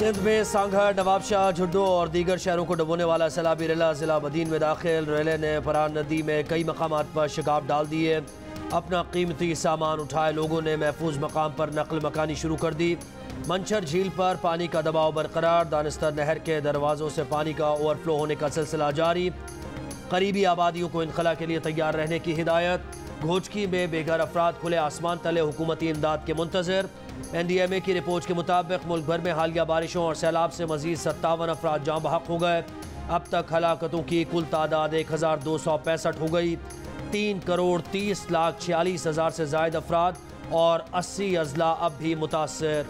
सिंध में सांघर, नवाबशाह, झुड्डो और दीगर शहरों को डुबोने वाला सैलाबी रेला जिला बदीन में दाखिल। रेले ने फरहान नदी में कई मकामात पर शिकाब डाल दिए। अपना कीमती सामान उठाए लोगों ने महफूज मकाम पर नकल मकानी शुरू कर दी। मंछर झील पर पानी का दबाव बरकरार। दानिस्तर नहर के दरवाज़ों से पानी का ओवरफ्लो होने का सिलसिला जारी। करीबी आबादियों को इनखला के लिए तैयार रहने की हिदायत। घोचकी में बेघर अफराद खुले आसमान तले हुकूमती इमदाद के मुंतज़िर। NDMA की रिपोर्ट के मुताबिक मुल्क भर में हालिया बारिशों और सैलाब से मजीद 57 अफराद जाँ बहक हो गए। अब तक हलाकतों की कुल तादाद 1265 हो गई। 3,30,46,000 से ज़ायद अफराद और 80 अजला अब भी मुतासर।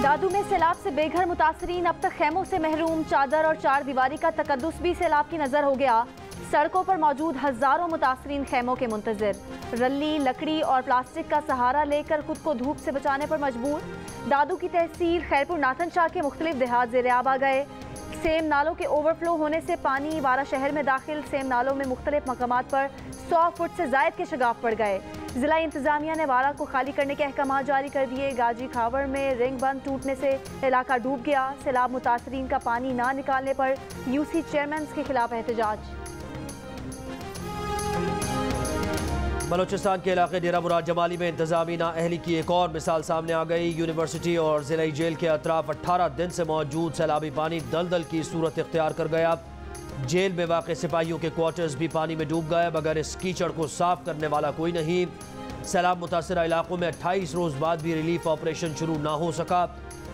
दादू में सैलाब से बेघर मुतासरीन अब तक खेमों से महरूम। चादर और चार दीवारी का तकद्दुस भी सैलाब की नजर हो गया। सड़कों पर मौजूद हजारों मुतासरीन खेमों के मुंतजर। रल्ली, लकड़ी और प्लास्टिक का सहारा लेकर खुद को धूप से बचाने पर मजबूर। दादू की तहसील खैरपुर नाथन शाह के मुख्तलिफ देहात ज़ेर-ए-आब आ गए। सेम नालों के ओवरफ्लो होने से पानी वारा शहर में दाखिल। सेम नालों में मुख्तलिफ मकामात पर 100 फुट से जायद के शगाफ पड़ गए। जिला इंतजामिया ने वारा को खाली करने के अहकाम जारी कर दिए। गाजी खावर में रिंग बंद टूटने से इलाका डूब गया। सैलाब मुतासरीन का पानी ना निकालने पर UC चेयरमैन के खिलाफ एहतजाज। बलोचिस्तान के इलाके डेरा मुराद जमाली में इंतजामी नाअहली की एक और मिसाल सामने आ गई। यूनिवर्सिटी और जिलाई जेल के अतराफ 18 दिन से मौजूद सैलाबी पानी दलदल की सूरत इख्तियार कर गया। जेल में वाक़ सिपाहियों के क्वार्टर्स भी पानी में डूब गए। मगर इस कीचड़ को साफ करने वाला कोई नहीं। सैलाब मुतासरा इलाकों में 28 रोज़ बाद भी रिलीफ ऑपरेशन शुरू ना हो सका।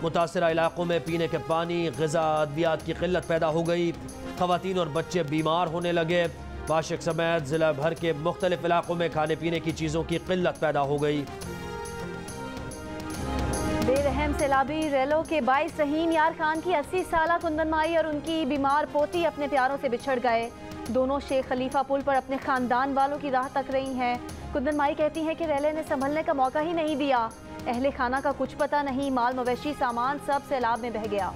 मुतासरा इलाकों में पीने के पानी, ग़िज़ा, अद्वियात की किल्लत पैदा हो गई। ख़वातीन और बच्चे बीमार होने लगे। बाशिक समेत जिला भर के मुख्तलिफ इलाकों में खाने पीने की चीज़ों की किल्लत पैदा हो गई। बेरहम सैलाबी रेलों के बाइस रहीम यार खान की 80 साला कुंदन माई और उनकी बीमार पोती अपने प्यारों से बिछड़ गए। दोनों शेख खलीफा पुल पर अपने खानदान वालों की राह तक रही हैं। कुंदन माई कहती हैं कि रेले ने संभलने का मौका ही नहीं दिया। अहले खाना का कुछ पता नहीं। माल मवेशी सामान सब सैलाब में बह गया।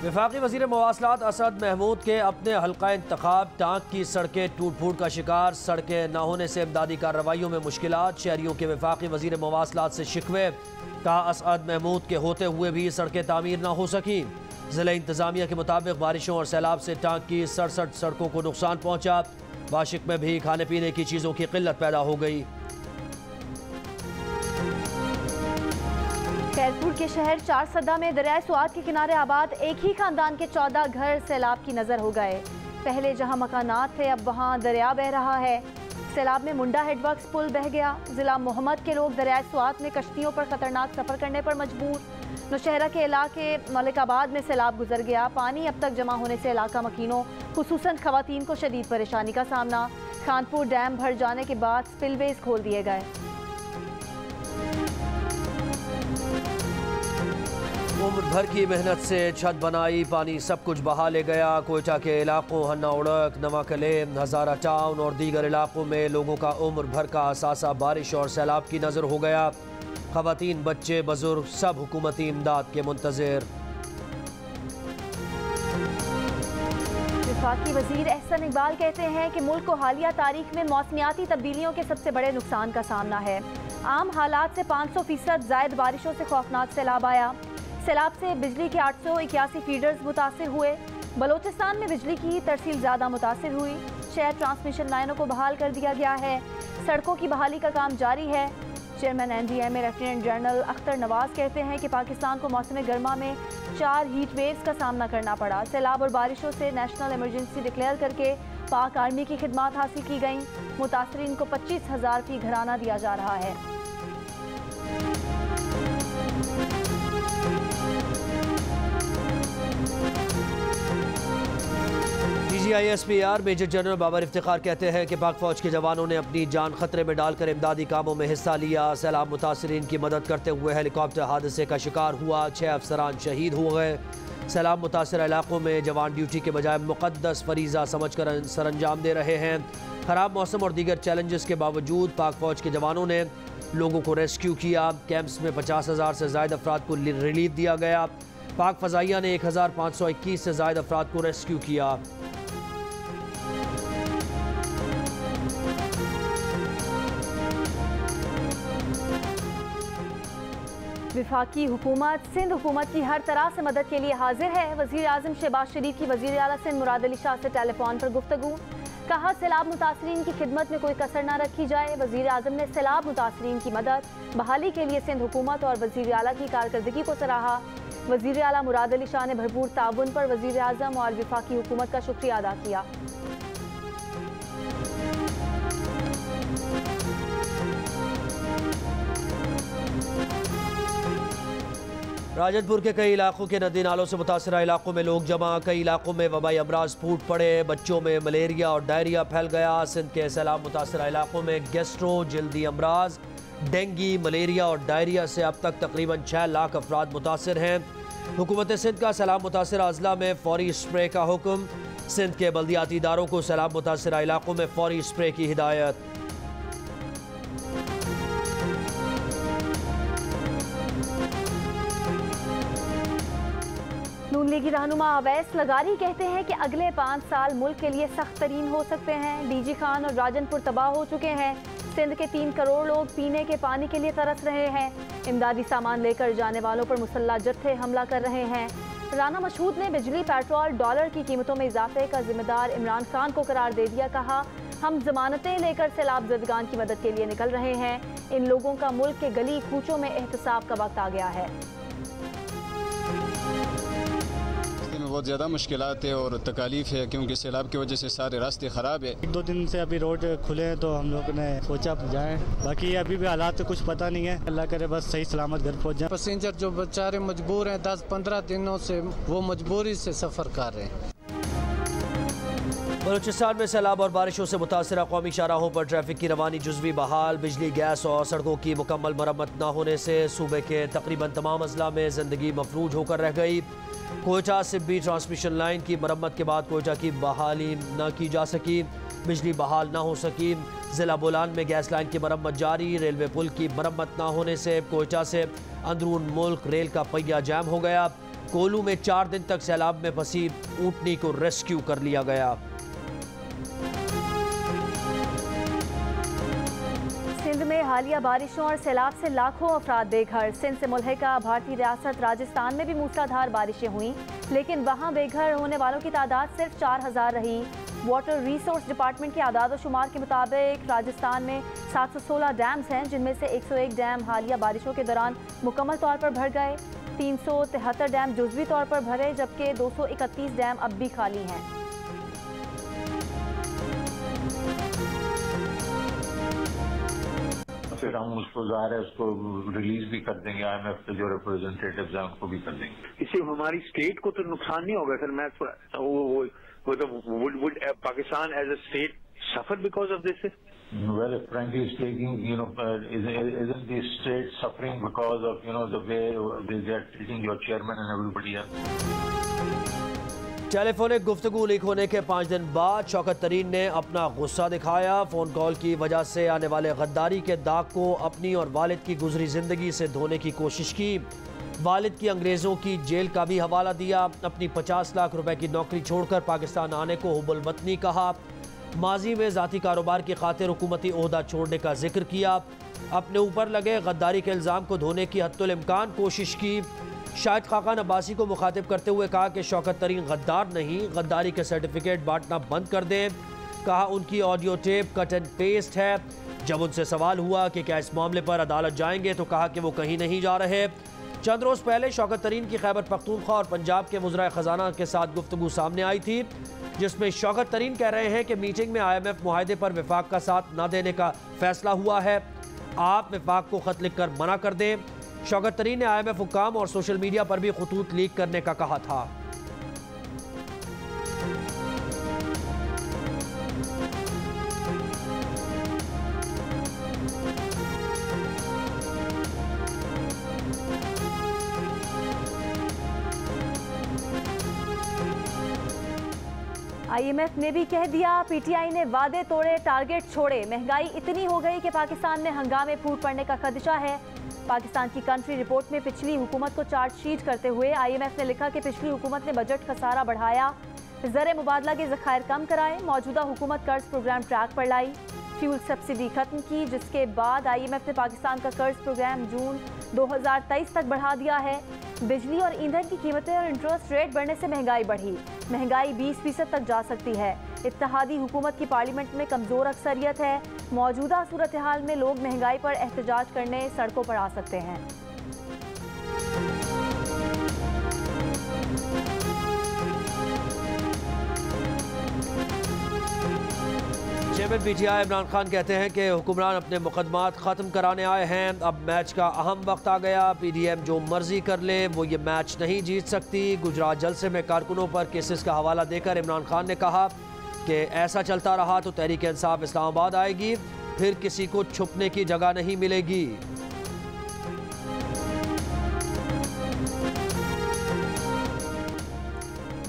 वफाकी वज़ीर मवासलात असद महमूद के अपने हल्का इंतखाब टांक की सड़कें टूट फूट का शिकार। सड़कें न होने से इमदादी कार्रवाइयों में मुश्किलात। शहरियों के वफाकी वज़ीर मवासलात से शिकवे। कहा असद महमूद के होते हुए भी सड़कें तामीर न हो सकी। ज़िला इंतज़ामिया के मुताबिक बारिशों और सैलाब से टांक की 67 सड़कों को नुकसान पहुँचा। बाशिक में भी खाने पीने की चीज़ों की किल्लत पैदा हो गई। खैरपुर के शहर चार सदा में दरियाए सुआद के किनारे आबाद एक ही खानदान के 14 घर सैलाब की नजर हो गए। पहले जहां मकानात थे अब वहां दरिया बह रहा है। सैलाब में मुंडा हेडवर्क्स पुल बह गया। जिला मोहम्मद के लोग दरियाए सुआद में कश्तियों पर खतरनाक सफर करने पर मजबूर। नौशहरा के इलाके मलिकाबाद में सैलाब गुजर गया। पानी अब तक जमा होने से इलाका मकीनों खुसूसन खवातीन को शदीद परेशानी का सामना। खानपुर डैम भर जाने के बाद स्पिलवेज खोल दिए गए। उम्र भर की मेहनत से छत बनाई, पानी सब कुछ बहा ले गया। कोयटा के इलाकों हन्ना उड़क, नवाकले, हज़ारा टाउन और दीगर इलाकों में लोगों का उम्र भर का असासा बारिश और सैलाब की नज़र हो गया। ख़वातीन, बच्चे, बुजुर्ग सब हुकूमती इमदाद के मुंतज़िर। वफाकी वज़ीर एहसन इकबाल कहते हैं कि मुल्क को हालिया तारीख में मौसमियाती तब्दीलियों के सबसे बड़े नुकसान का सामना है। आम हालात से 500% ज़ायद बारिशों से खौफनाक सैलाब आया। सैलाब से बिजली के 881 फीडर्स मुतासिर हुए। बलोचिस्तान में बिजली की तरसील ज़्यादा मुतासिर हुई। 6 ट्रांसमिशन लाइनों को बहाल कर दिया गया है। सड़कों की बहाली का काम जारी है। Chairman NDMA lieutenant general Akhtar Nawaz कहते हैं कि पाकिस्तान को मौसम गर्मा में 4 हीट वेव्स का सामना करना पड़ा। सैलाब और बारिशों से नेशनल इमरजेंसी डिक्लेयर करके पाक आर्मी की खिदमात हासिल की गई। मुतासरीन को 25,000 फी घराना दिया जा रहा है। DGISPR major general Babar Iftikhar कहते हैं कि पाक फौज के जवानों ने अपनी जान खतरे में डालकर इमदादी कामों में हिस्सा लिया। सैलाब मुतासरीन की मदद करते हुए हेलीकॉप्टर हादसे का शिकार हुआ। 6 अफसरान शहीद हो गए। सैलाब मुतासर इलाकों में जवान ड्यूटी के बजाय मुक़द्दस फरीज़ा समझ कर सरअंजाम दे रहे हैं। ख़राब मौसम और दीगर चैलेंजेस के बावजूद पाक फौज के जवानों ने लोगों को रेस्क्यू किया। कैंप्स में 50,000 से ज़ायद अफराद को रिलीफ दिया गया। पाक फ़ज़ाइया ने 1521 से ज़ायद अफराद को रेस्क्यू किया। वफाकी हुकूमत सिंध हुकूमत की हर तरह से मदद के लिए हाजिर है। वज़ीर आज़म शहबाज शरीफ की वज़ीर आला सिंध मुराद अली शाह से टेलीफोन पर गुफ्तगू। कहा सैलाब मुतासरीन की खिदमत में कोई कसर न रखी जाए। वज़ीर आज़म ने सैलाब मुतासरीन की मदद बहाली के लिए सिंध हुकूमत और वज़ीर आला की कारकर्दगी को सराहा। वज़ीर आला मुराद अली शाह ने भरपूर ताउन पर वज़ीर आज़म और वफाकी हुकूमत का शुक्रिया अदा किया। राजनपुर के कई इलाकों के नदी नालों से मुतासरा इलाकों में लोग जमा। कई इलाकों में वबाई अमराज फूट पड़े। बच्चों में मलेरिया और डायरिया फैल गया। सिंध के सैलाब मुतासरा इलाकों में गैस्ट्रो जल्दी अमराज, डेंगी, मलेरिया और डायरिया से अब तक तकरीबन 6 लाख अफराद मुतासर हैं। हुकूमत सिंध का सैलाब मुतासरा अजला में फौरी स्प्रे का हुक्म। सिंध के बल्दियाती इदारों को सैलाब मुतासरा इलाकों में फौरी स्प्रे की हिदायत। नून लीगी रहनुमा अवैस लगारी कहते हैं कि अगले 5 साल मुल्क के लिए सख्त तरीन हो सकते हैं। डीजी खान और राजनपुर तबाह हो चुके हैं। सिंध के 3 करोड़ लोग पीने के पानी के लिए तरस रहे हैं। इमदादी सामान लेकर जाने वालों पर मुसल्लह जत्थे हमला कर रहे हैं। राना मशहूद ने बिजली, पेट्रोल, डॉलर की कीमतों में इजाफे का जिम्मेदार इमरान खान को करार दे दिया। कहा हम जमानतें लेकर सैलाब ज़दगान की मदद के लिए निकल रहे हैं। इन लोगों का मुल्क के गली कूचों में एहतसाब का वक्त आ गया है। बहुत ज़्यादा मुश्किलात है और तकालीफ है क्योंकि सैलाब की वजह से सारे रास्ते ख़राब है। 1-2 दिन से अभी रोड खुले हैं तो हम लोग ने सोचा जाएं। बाकी अभी भी हालात तो कुछ पता नहीं है। अल्लाह करे बस सही सलामत घर पहुंच जाए। पैसेंजर जो बेचारे मजबूर हैं 10-15 दिनों से वो मजबूरी से सफ़र कर रहे हैं। बलूचिस्तान में सैलाब और बारिशों से मुतासरा कौमी शाहराहों पर ट्रैफिक की रवानी जुज़वी बहाल। बिजली, गैस और सड़कों की मुकम्मल मरम्मत न होने से सूबे के तकरीबन तमाम अजला में ज़िंदगी मफलूज होकर रह गई। कोयटा सिब्बी ट्रांसमिशन लाइन की मरम्मत के बाद कोयटा की बहाली न की जा सकी। बिजली बहाल न हो सकी। ज़िला बोलान में गैस लाइन की मरम्मत जारी। रेलवे पुल की मरम्मत न होने से कोयटा से अंदरून मुल्क रेल का पहिया जैम हो गया। कोलू में 4 दिन तक सैलाब में फंसी ऊँटनी को रेस्क्यू कर लिया गया। सिंध में हालिया बारिशों और सैलाब से लाखों अफराद बेघर। सिंध से मुल्हिका भारतीय रियासत राजस्थान में भी मूसलाधार बारिशें हुई, लेकिन वहां बेघर होने वालों की तादाद सिर्फ 4000 रही। वाटर रिसोर्स डिपार्टमेंट के आदाद व शुमार के मुताबिक राजस्थान में 716 डैम्स हैं, जिनमें से 101 डैम हालिया बारिशों के दौरान मुकम्मल तौर पर भर गए। 373 डैम जुज़वी तौर पर भरे, जबकि 231 डैम अब भी खाली हैं। फिर हम उसको ज़ाहिर है उसको रिलीज भी कर देंगे। IMF के जो रिप्रेजेंटेटिव्स हैं उनको भी कर देंगे। इससे हमारी स्टेट को तो नुकसान नहीं होगा सर। मैं would Pakistan as a state suffer because of this? Well, frankly speaking, isn't the state suffering because of the way they are treating your chairman and everybody else? Telephonic गुफ्तगू लीक होने के 5 दिन बाद शौकत तरीन ने अपना गुस्सा दिखाया। फ़ोन कॉल की वजह से आने वाले गद्दारी के दाग को अपनी और वालिद की गुजरी ज़िंदगी से धोने की कोशिश की। वालिद की अंग्रेज़ों की जेल का भी हवाला दिया। अपनी 50 लाख रुपए की नौकरी छोड़कर पाकिस्तान आने को हुब्बुल वतनी कहा। माजी में ज़ाती कारोबार की खातिर हुकूमती ओहदा छोड़ने का जिक्र किया। अपने ऊपर लगे गद्दारी के इल्ज़ाम को धोने की हत्तुल इम्कान कोशिश की। शाहिद खाकान अब्बासी को मुखातिब करते हुए कहा कि शौकत तरीन गद्दार नहीं, गद्दारी के सर्टिफिकेट बांटना बंद कर दें। कहा उनकी audio tape cut and paste है। जब उनसे सवाल हुआ कि क्या इस मामले पर अदालत जाएंगे तो कहा कि वो कहीं नहीं जा रहे। चंद रोज़ पहले शौकत तरीन की खैबर पख्तूनख्वा और पंजाब के मुज़रा ख़जाना के साथ गुफ्तगू सामने आई थी, जिसमें शौकत तरीन कह रहे हैं कि मीटिंग में IMF मुआहदे पर विफाक का साथ न देने का फैसला हुआ है। आप विफाक को ख़त लिख कर मना कर दें। शौकत तरीन ने IMF हुक्काम और सोशल मीडिया पर भी खतूत लीक करने का कहा था। IMF ने भी कह दिया। PTI ने वादे तोड़े, टारगेट छोड़े। महंगाई इतनी हो गई कि पाकिस्तान में हंगामे फूट पड़ने का खदशा है। पाकिस्तान की कंट्री रिपोर्ट में पिछली हुकूमत को चार्जशीट करते हुए IMF ने लिखा कि पिछली हुकूमत ने बजट खसारा बढ़ाया, ज़र मुबादला के ज़खायर कम कराए, मौजूदा हुकूमत कर्ज प्रोग्राम ट्रैक पर लाई। फ्यूल सब्सिडी खत्म की, जिसके बाद IMF ने पाकिस्तान का कर्ज प्रोग्राम जून 2023 तक बढ़ा दिया है। बिजली और ईंधन की कीमतें और इंटरेस्ट रेट बढ़ने से महंगाई बढ़ी। महंगाई 20% तक जा सकती है। इत्तेहादी हुकूमत की पार्लियामेंट में कमज़ोर अक्सरियत है। मौजूदा सूरत हाल में लोग महंगाई पर एहतजाज करने सड़कों पर आ सकते हैं। चेयरमैन PTI इमरान खान कहते हैं कि हुक्मरान अपने मुकदमात ख़त्म कराने आए हैं। अब मैच का अहम वक्त आ गया। PDM जो मर्जी कर ले, वो ये मैच नहीं जीत सकती। गुजरात जलसे में कारकुनों पर केसेस का हवाला देकर इमरान खान ने कहा कि ऐसा चलता रहा तो तहरीक इंसाफ इस्लामाबाद आएगी, फिर किसी को छुपने की जगह नहीं मिलेगी।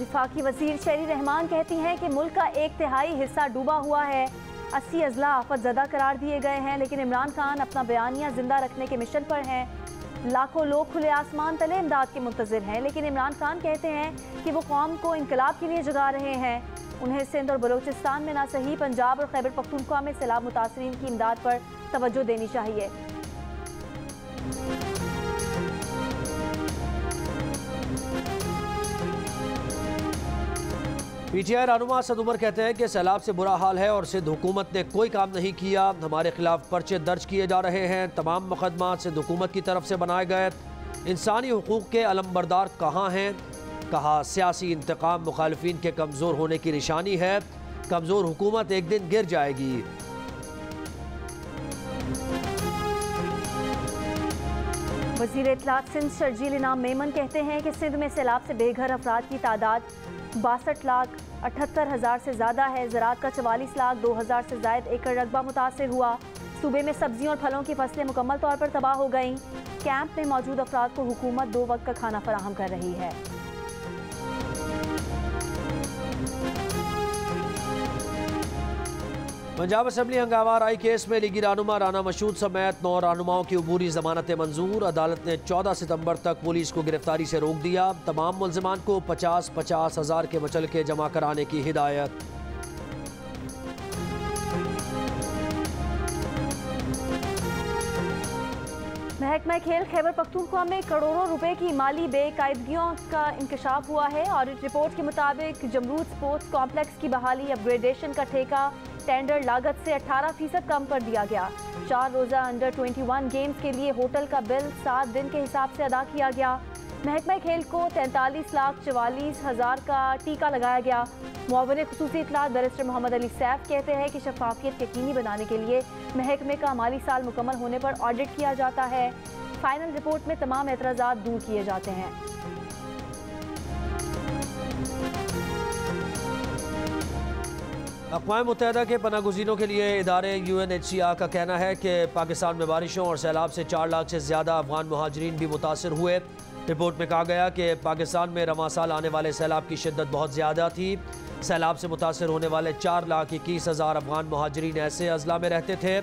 वफाकी वज़ीर शहरी रहमान कहती हैं कि मुल्क का 1/3 हिस्सा डूबा हुआ है। 80 अजला आफतज़दा करार दिए गए हैं, लेकिन इमरान खान अपना बयानिया जिंदा रखने के मिशन पर हैं। लाखों लोग खुले आसमान तले इमदाद के मुंतज़िर हैं, लेकिन इमरान खान कहते हैं कि वो कौम को इनकलाब के लिए जगा रहे हैं। उन्हें सिंध और बलूचिस्तान में ना सही पंजाब और खैबर पख्तूनख्वा में सैलाब मुतासरीन की इमदाद पर तवज्जो देनी चाहिए। PTI रहनुमा असद उमर कहते हैं कि सैलाब से बुरा हाल है और सिंध हुकूमत ने कोई काम नहीं किया। हमारे खिलाफ पर्चे दर्ज किए जा रहे हैं। तमाम मुकदमात सिंध हुकूमत की तरफ से बनाए गए। इंसानी हुकूक के अलमबरदार कहाँ हैं? कहा सियासी इंतकाम मुखालिफिन के कमज़ोर होने की निशानी है। कमज़ोर हुकूमत एक दिन गिर जाएगी। वज़ीर इत्तलात सिंध शर्जील इनाम मेमन कहते हैं कि सिंध में सैलाब से बेघर अफराद की तादाद 62,78,000 से ज़्यादा है। ज़राअत का 44,02,000 से ज़ायद एकड़ रकबा मुतासर हुआ। सूबे में सब्जियों और फलों की फसलें मुकम्मल तौर पर तबाह हो गईं। कैंप में मौजूद अफराद को हुकूमत 2 वक्त का खाना फराहम कर रही है। पंजाब असम्बली हंगामा राई केस में लीगी रहनुमा राना मशहूद समेत 9 रहनुमाओं की अबूरी जमानतें मंजूर। अदालत ने 14 सितंबर तक पुलिस को गिरफ्तारी से रोक दिया। तमाम मुल्जिमान को 50-50 हज़ार के मचलके जमा कराने की हिदायत। महकमा खेल खैबर पख्तूनख्वा में करोड़ों रुपए की माली बेकायदगियों का इंकशाफ हुआ है। ऑडिट रिपोर्ट के मुताबिक जमरूद स्पोर्ट्स कॉम्प्लेक्स की बहाली अपग्रेडेशन का ठेका टेंडर लागत से 18% कम कर दिया गया। 4 रोज़ा अंडर 21 गेम्स के लिए होटल का बिल 7 दिन के हिसाब से अदा किया गया। महकमा खेल को 43,44,000 का टीका लगाया गया। मुआविन खुसूसी इत्तलात बैरिस्टर मोहम्मद अली सैफ कहते हैं कि शफाफियत यकीनी बनाने के लिए महकमे का माली साल मुकम्मल होने पर ऑडिट किया जाता है। फाइनल रिपोर्ट में तमाम एतराज़ात दूर किए जाते हैं। अक़वाम मुत्तहिदा के पनाहगज़ीनों के लिए इदारे UNHCR का कहना है कि पाकिस्तान में बारिशों और सैलाब से 4 लाख से ज़्यादा अफगान मुहाजिरीन भी मुतासर हुए। रिपोर्ट में कहा गया कि पाकिस्तान में रवां साल आने वाले सैलाब की शिद्दत बहुत ज़्यादा थी। सैलाब से मुतासर होने वाले 4,21,000 अफगान मुहाजिरीन ऐसे अजला में रहते थे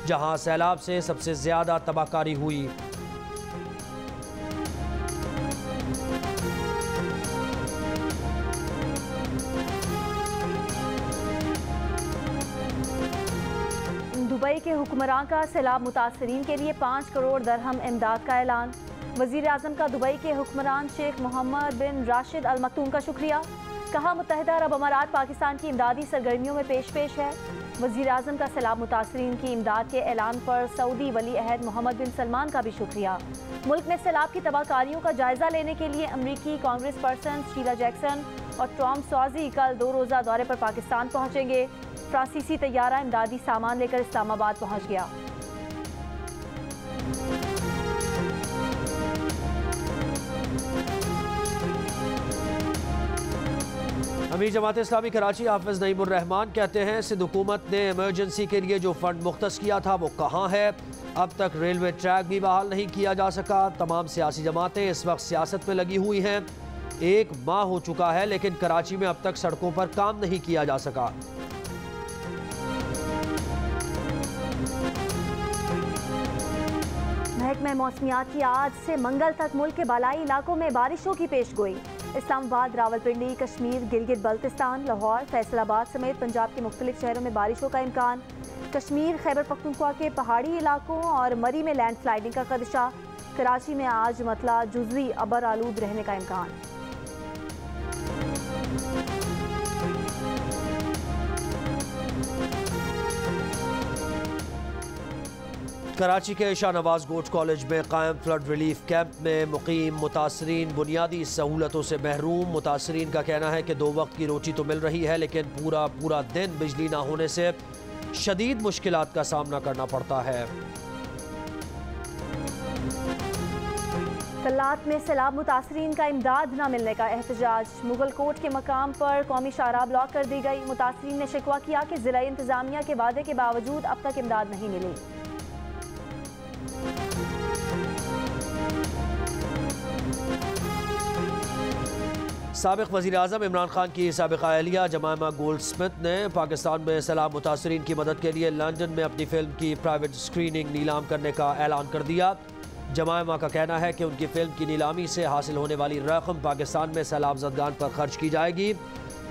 जहाँ सैलाब से सबसे ज़्यादा तबाहकारी हुई। दुबई के हुक्मरान का सैलाब मुतासरीन के लिए 5 करोड़ दरहम इमदाद का ऐलान। वज़ीर आज़म का दुबई के हुक्मरान शेख मोहम्मद बिन राशिद अल मक्तूम का शुक्रिया। कहा मुत्तहिदा अरब अमारात पाकिस्तान की इमदादी सरगर्मियों में पेश है। वज़ीर आज़म का सैलाब मुतासरीन की इमदाद के ऐलान पर सऊदी वली अहद मोहम्मद बिन सलमान का भी शुक्रिया। मुल्क में सैलाब की तबाहकारियों का जायजा लेने के लिए अमरीकी कांग्रेस पर्सन शीला जैक्सन और टॉम सॉजी कल 2 रोज़ा दौरे पर पाकिस्तान पहुँचेंगे। फ्रांसीसी तैयारा इमदादी सामान लेकर इस्लामाबाद पहुँच गया। अमीर जमात इस्लामी कराची हाफिज नईमुर रहमान कहते हैं सिंध हुकूमत ने इमरजेंसी के लिए जो फंड मुख्तस किया था वो कहाँ है। अब तक रेलवे ट्रैक भी बहाल नहीं किया जा सका। तमाम सियासी जमातें इस वक्त सियासत में लगी हुई हैं। 1 माह हो चुका है लेकिन कराची में अब तक सड़कों पर काम नहीं किया जा सका। महकमा मौसमियात की आज से मंगल तक मुल्क के बालाई इलाकों में बारिशों की पेशगोई। इस्लामाबाद, रावलपिंडी, कश्मीर, गिलगित बल्तिस्तान, लाहौर, फैसलाबाद समेत पंजाब के मुख्तलिफ शहरों में बारिशों का इम्कान। कश्मीर खैबर पख्तूनख्वा के पहाड़ी इलाकों और मरी में लैंडस्लाइडिंग का खदशा। कराची में आज मतला जुज़वी अबर आलूद रहने का इम्कान। कराची के शाहनवाज गोट कॉलेज में कायम फ्लड रिलीफ कैंप में मुकीम मुतासरीन बुनियादी सहूलतों से महरूम। मुतासरीन का कहना है कि 2 वक्त की रोटी तो मिल रही है, लेकिन पूरा दिन बिजली ना होने से शदीद मुश्किलात का सामना करना पड़ता है। कल्लात में सैलाब मुतासरीन का इमदाद न मिलने का एहतजाज। मुगल कोट के मकाम पर कौमी शाहराह ब्लॉक कर दी गई। मुतासरीन ने शिकवा किया कि जिला इंतजामिया के वादे के बावजूद अब तक इमदाद नहीं मिली। साबिक वज़ीर आज़म इमरान खान की साबिका अहलिया जमायमा गोल्डस्मिथ ने पाकिस्तान में सैलाब मुतासरीन की मदद के लिए लंदन में अपनी फिल्म की प्राइवेट स्क्रीनिंग नीलाम करने का ऐलान कर दिया। जमायमा का कहना है कि उनकी फिल्म की नीलामी से हासिल होने वाली रकम पाकिस्तान में सैलाब ज़दगान पर खर्च की जाएगी।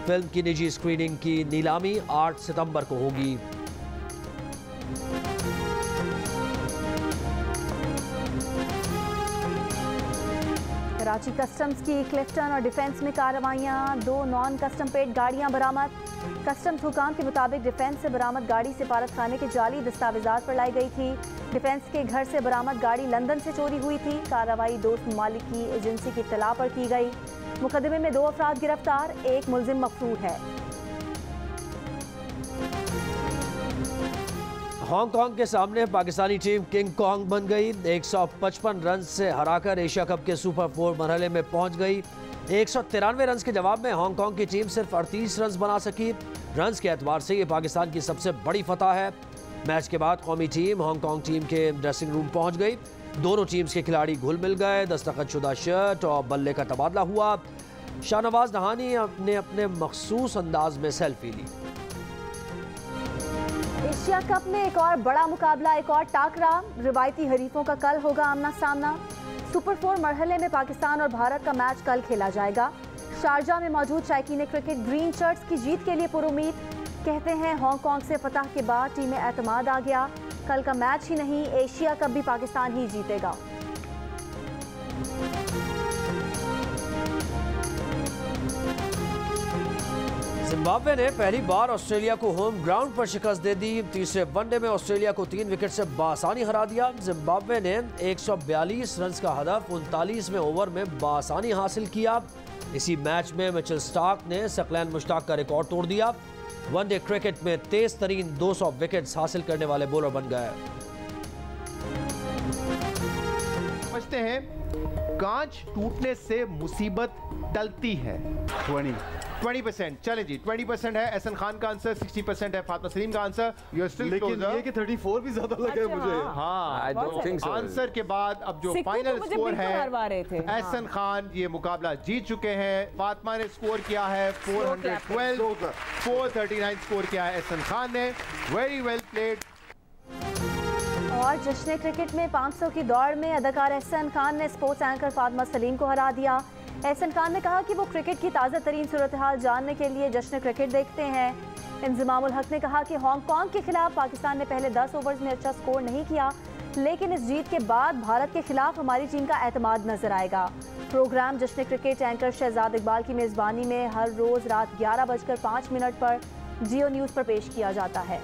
फिल्म की निजी स्क्रीनिंग की नीलामी 8 सितंबर को होगी। कराची कस्टम्स की क्लिफ्टन और डिफेंस में कार्रवाइयाँ। 2 नॉन कस्टम पेड गाड़ियाँ बरामद। कस्टम्स हुकाम के मुताबिक डिफेंस से बरामद गाड़ी सिफारत खाने के जाली दस्तावेजात पर लाई गई थी। डिफेंस के घर से बरामद गाड़ी लंदन से चोरी हुई थी। कार्रवाई दोस्त ममालिक की एजेंसी की इत्तला पर की गई। मुकदमे में 2 अफराद गिरफ्तार, 1 मुलजिम मफरूर है। हांगकांग के सामने पाकिस्तानी टीम किंग कॉन्ग बन गई। 155 रन से हराकर एशिया कप के सुपर 4 मरहले में पहुंच गई। 193 रन के जवाब में हांगकांग की टीम सिर्फ 38 रन बना सकी। रन के एतबार से ये पाकिस्तान की सबसे बड़ी फतह है। मैच के बाद कौमी टीम हांगकांग टीम के ड्रेसिंग रूम पहुंच गई। दोनों टीम्स के खिलाड़ी घुल मिल गए। दस्तखतशुदा शर्ट और बल्ले का तबादला हुआ। शाहनवाज नहानी ने अपने मखसूस अंदाज में सेल्फी ली। एशिया कप में एक और बड़ा मुकाबला, एक और टाकरा। रिवायती हरीफों का कल होगा आमना सामना। सुपर 4 मरहले में पाकिस्तान और भारत का मैच कल खेला जाएगा। शारजाह में मौजूद शायकीन क्रिकेट ग्रीन शर्ट्स की जीत के लिए पुरुमीद। कहते हैं हांगकांग से फतह के बाद टीम में एतमाद आ गया। कल का मैच ही नहीं, एशिया कप भी पाकिस्तान ही जीतेगा। जिम्बाब्वे ने पहली बार ऑस्ट्रेलिया को होम ग्राउंड पर शिकस्त दे दी। तीसरे वनडे में ऑस्ट्रेलिया को 3 विकेट से बासानी हरा दिया। जिम्बाब्वे ने 142 रन का हदफ 39वें ओवर में बासानी हासिल किया। इसी मैच में मिचेल स्टार्क ने सकलैन मुश्ताक का रिकॉर्ड तोड़ दिया। वनडे क्रिकेट में तेज तरीन 200 विकेट्स हासिल करने वाले बॉलर बन गए। समझते हैं कांच टूटने से मुसीबत टलती है। 20% चले जी, 20% है एहसन खान का आंसर, 60% है फातिमा सलीम का answer. You are still closer. ये कि 34 भी ज्यादा लगे मुझे। हाँ, I don't think so. Answer के बाद अब जो फाइनल स्कोर है एहसन खान ये मुकाबला जीत चुके हैं। फातिमा ने स्कोर किया है 412, 439 स्कोर किया है एहसन खान ने। Very well played. और जश्न क्रिकेट में 500 की दौड़ में अदाकार एहसन खान ने स्पोर्ट्स एंकर फातिमा सलीम को हरा दिया। एहसन खान ने कहा कि वो क्रिकेट की ताज़ा तरीन सूरत हाल जानने के लिए जश्न क्रिकेट देखते हैं। इंज़मामुल हक ने कहा कि हांगकांग के खिलाफ पाकिस्तान ने पहले 10 ओवर्स में अच्छा स्कोर नहीं किया, लेकिन इस जीत के बाद भारत के खिलाफ हमारी टीम का एतमाद नजर आएगा। प्रोग्राम जश्न क्रिकेट एंकर शहजाद इकबाल की मेज़बानी में हर रोज़ रात 11:05 पर जियो न्यूज़ पर पेश किया जाता है।